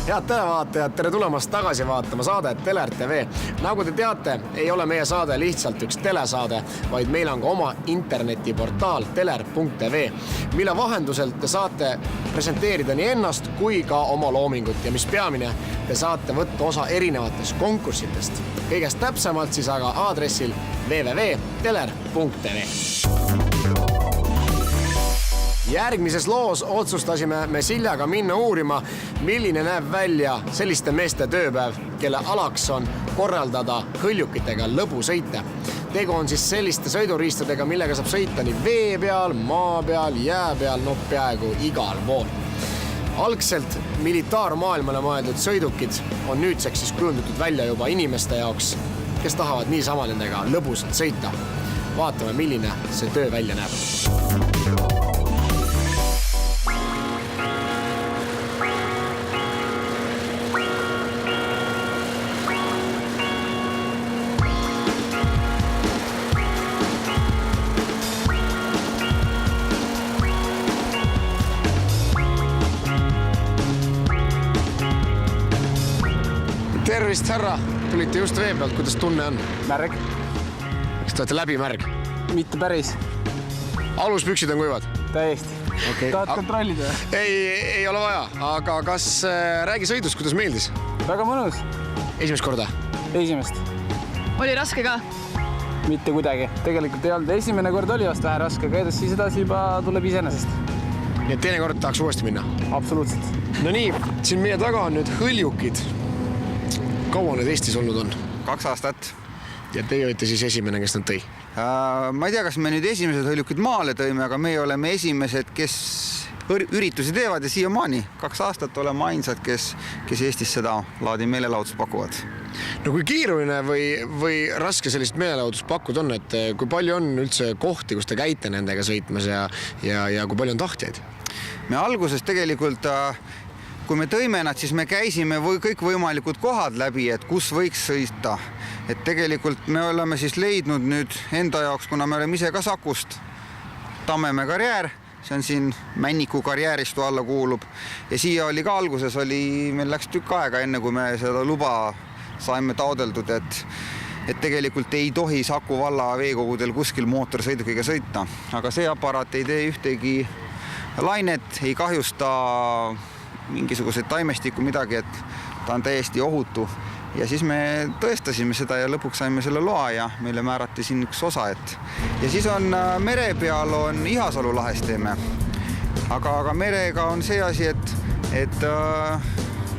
Head televaatajad, tere tulemast tagasi vaatama saadet Teler TV. Nagu te teate, ei ole meie saade lihtsalt üks telesaade, vaid meil on ka oma internetiportaal teler.tv, mille vahendusel te saate presenteerida nii ennast kui ka oma loomingut ja mis peamine, te saate võtta osa erinevatest konkursitest. Kõigest täpsemalt siis aga aadressil www.teler.tv. Järgmises loos otsustasime me Siljaga minna uurima, milline näeb välja selliste meeste tööpäev, kelle alaks on korraldada hõljukitega lõbusõite. Tegu on siis selliste sõiduriistadega, millega saab sõita nii vee peal, maa peal, jää peal, no peaaegu igal pool. Algselt militaarmaailmale mõeldud sõidukid on nüüdseks siis kujundatud välja juba inimeste jaoks, kes tahavad niisama nendega lõbusalt sõita. Vaatame, milline see töö välja näeb. Tervist, härra! Tulite just vee pealt, kuidas tunne on? Märg. Kas te olete läbi märg? Mitte päris. Aluspüksid on kuivad? Täiesti. Okay. Tahad kontrollida? Ei ole vaja, aga kas räägi sõidus, kuidas meeldis? Väga mõnus. Esimest korda? Esimest. Oli raske ka? Mitte kuidagi. Tegelikult ei olnud. Esimene kord oli vast vähe raske, aga siis edasi juba tuleb iseenesest. Nii et teine kord tahaks uuesti minna? Absoluutselt. No nii, siin meie taga on nüüd hõljukid. Kaua need Eestis olnud on? 2 aastat. Ja teie olite siis esimene, kes nad tõi? Ma ei tea, kas me nüüd esimesed hõljukid maale tõime, aga me oleme esimesed, kes üritusi teevad ja siiamaani 2 aastat oleme ainsad, kes Eestis seda laadi meelelahutust pakuvad. No kui kiiruline või raske sellist meelelahutust pakkuda on, et kui palju on üldse kohti, kus te käite nendega sõitmas ja kui palju on tahtjaid? Me alguses tegelikult, kui me tõime nad, siis me käisime kõik võimalikud kohad läbi, et kus võiks sõita. Et tegelikult me oleme siis leidnud nüüd enda jaoks, kuna me oleme ise ka Sakust, Tammemäe karjäär, see on siin Männiku karjääristu alla kuulub. Ja siia oli ka alguses, meil läks tükk aega enne, kui me seda luba saime taodeldud, et tegelikult ei tohi Saku valla veekogudel kuskil mootorsõidukiga sõita. Aga see aparaat ei tee ühtegi lainet, ei kahjusta mingisugused taimestikku midagi, et ta on täiesti ohutu. Ja siis me tõestasime seda ja lõpuks saime selle loa ja meile määrati siin üks osa. Ja siis on mere peal on Ihasalu lahes teeme. Aga merega on see asi, et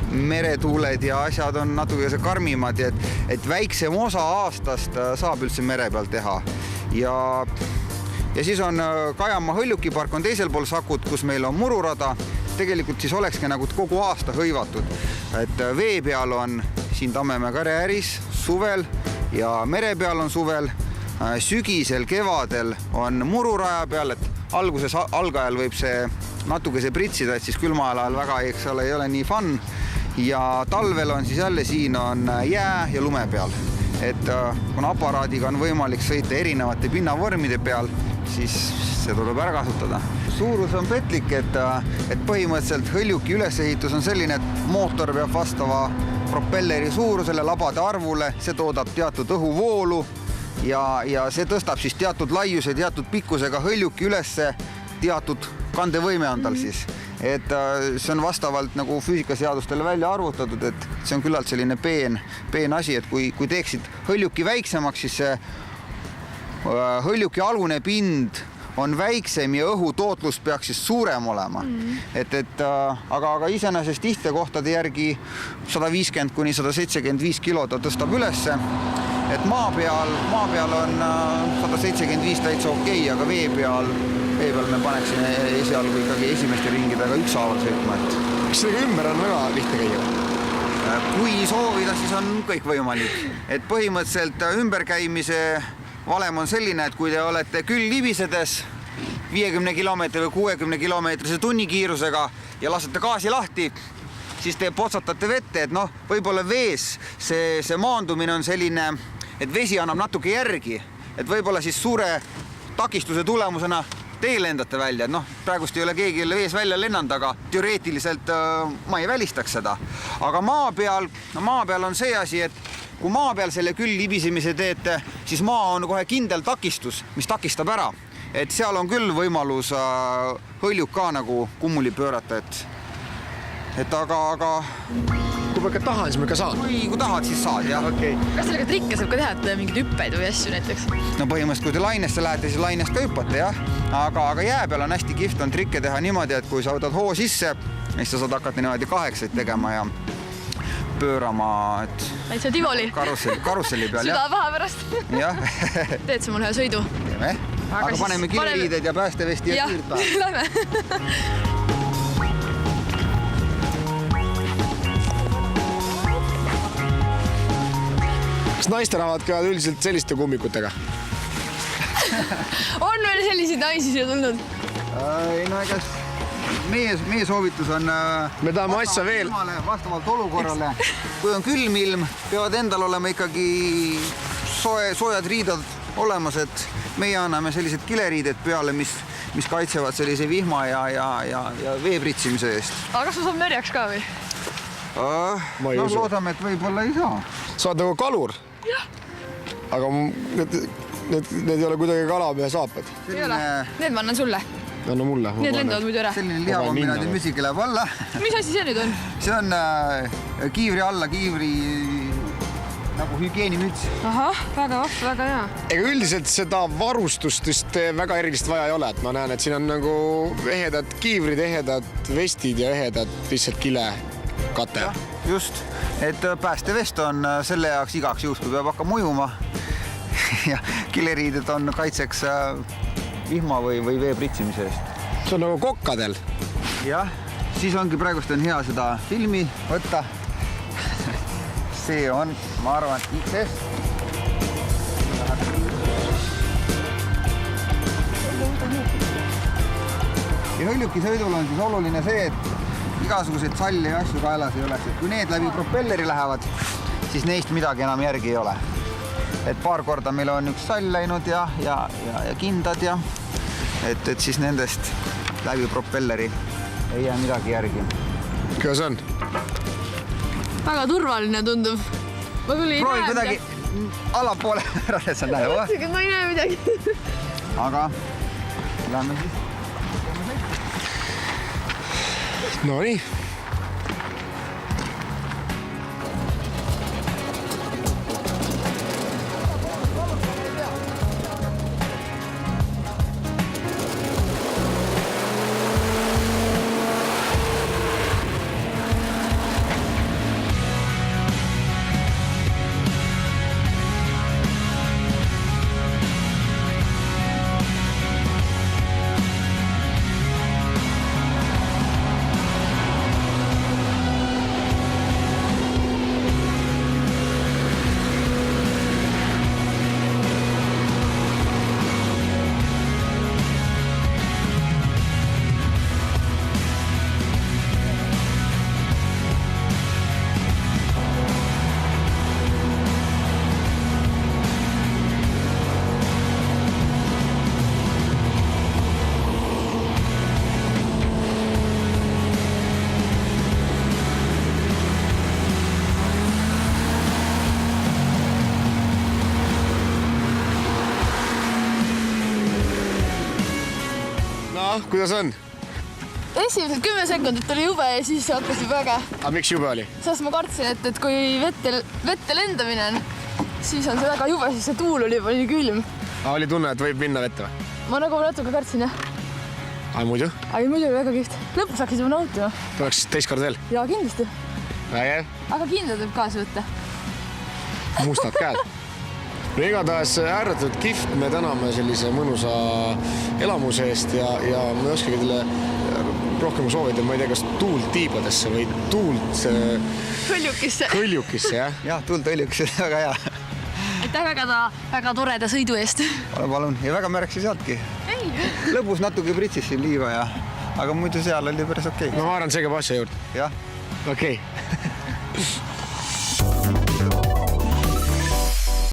meretuuled ja asjad on natuke karmimad, et väiksem osa aastast saab üldse mere peal teha. Ja siis on Kajamaa hõljukipark on teisel pool Sakut, kus meil on mururada. Tegelikult siis olekski nagu kogu aasta hõivatud. Et vee peal on siin Tammemäe karjääris suvel ja mere peal on suvel. Sügisel, kevadel on mururaja peal, et algajal võib see natuke see pritsida, et siis külmaajal väga ei ole nii fun. Ja talvel on siis jälle siin on jää ja lume peal. Et kun aparaadiga on võimalik sõita erinevate pinnavormide peal, siis see tuleb ära kasutada. Suurus on petlik, et põhimõtteliselt hõljuki ülesehitus on selline, et mootor peab vastava propelleri suurusele, labade arvule, see toodab teatud õhuvoolu ja see tõstab siis teatud laiuse, teatud pikkusega hõljuki ülesse, teatud kandevõime on tal siis. Et see on vastavalt nagu füüsikaseadustele välja arvutatud, et see on küllalt selline peen asi, et kui teeksid hõljuki väiksemaks, siis see hõljuki alune pind on väiksem ja õhutootlus peaks siis suurem olema. Aga iseenesest tihte kohtade järgi 150 kuni 175 kilo ta tõstab ülesse. Et maa peal on 175 täitsa okei, aga vee peal me paneksime esialgu ikkagi esimeste ringidega ükshaaval sõitma. Kas sellega ümber on väga lihtne käia? Kui soovida, siis on kõik võimalik. Et põhimõtteliselt ümberkäimise valem on selline, et kui te olete küll libisedes 50 kilomeetri või 60 kilomeetrise tunnikiirusega ja lasete gaasi lahti, siis te potsatate vette, et võib-olla vees see maandumine on selline, et vesi annab natuke järgi, et võib-olla siis suure takistuse tulemusena teie lendate välja, noh, praegust ei ole keegi vees välja lennanud, aga teoreetiliselt ma ei välistaks seda. Aga maa peal on see asi, et kui maa peal selle küll libisemise teete, siis maa on kohe kindel takistus, mis takistab ära. Et seal on küll võimalus hõljuk ka nagu kummuli pöörata, et aga kui ma ikka tahan, siis ma ikka saan. kui tahad, siis saad, jah. Okay. Kas sellega trikke saab ka teha, et mingeid hüppeid või asju näiteks? No põhimõtteliselt, kui te lainesse lähete, siis lainest ka hüppate, jah. Aga jää peal on hästi kihvt on trikke teha niimoodi, et kui sa võtad hoo sisse, siis sa saad hakata niimoodi 8 tegema ja pöörama, et Täitsa Tivoli. Karusselli peal, Süda jah. paha pärast. Jah. Teed sa mul ühe sõidu? Teeme. Aga siis paneme kileriided ja päästevesti ja kiirt pähe. Lähme. Kas naisterahvad käivad üldiselt selliste kummikutega? On veel selliseid naisi siia tulnud? Ei, no ega meie soovitus on Me tahame asja veel. Vastavalt olukorrale. Kui on külm ilm, peavad endal olema ikkagi soojad riidad olemas, et meie anname sellised kileriided peale, mis kaitsevad sellise vihma ja veepritsimise eest. Aga kas sa saab märjaks ka või? Ma ei No usu. loodame, et võib-olla ei saa. Sa oled nagu kalur. Aga need ei ole kuidagi kalamehe saapad. Ei ole. Need ma annan sulle. Anna mulle. Need lendavad muidu ära. Selline lihakombinaadi müsike läheb alla. Mis asi see nüüd on? See on kiivri alla, kiivri nagu hügieenimüts. Ahah, väga vahv, väga hea. Ega üldiselt seda varustust just väga erilist vaja ei ole, et ma näen, et siin on nagu ehedad kiivrid, ehedad vestid ja ehedad lihtsalt kilekate. Just, et päästevest on selle jaoks igaks juhus, kui peab hakkama ujuma ja kileriided on kaitseks vihma või vee pritsimise eest. See on nagu kokkadel. Jah, siis ongi praegust on hea seda filmi võtta. See on, ma arvan, XS. Ja hõljukisõidul on siis oluline see, et igasuguseid salle ja asju kaelas ei oleks. Et kui need läbi propelleri lähevad, siis neist midagi enam järgi ei ole. Et paar korda meil on üks sall läinud ja kindad ja et siis nendest läbi propelleri ei jää midagi järgi. Kuidas on? Väga turvaline tundub. Ma küll ei Proovi näe kuidagi allapoole ära, et sa näe. midagi. Ma ei näe midagi. Aga lähme siis. No nii. Kuidas on? Esimesed 10 sekundit oli jube ja siis hakkas juba äge. Aga miks jube oli? Sest ma kartsin, et kui vette lendamine on, siis on see väga jube, siis see tuul oli juba nii külm. Oli tunne, et võib minna vette või? Ma nagu natuke kartsin, jah. Aga muidu? Aga muidu oli väga kihvt. Lõpus hakkas juba nautima. Tuleks teist kord veel? Ja kindlasti. Vägev. Aga kindlad võib kaasa võtta. Mustad käed. No igatahes ääretult kihvt, me täname sellise mõnusa elamuse eest ja me ei oskagi teile rohkem soovida, ma ei tea, kas tuult tiibadesse või tuult hõljukisse, jah? Jah, tuult hõljukisse, väga hea. Aitäh väga toreda sõidu eest. Palun, ja väga märksi sealtki. Lõbus natuke pritsis siin liiva ja, aga muidu seal oli päris okei. Ma haaran see ka passi juurde. Jah. Okei.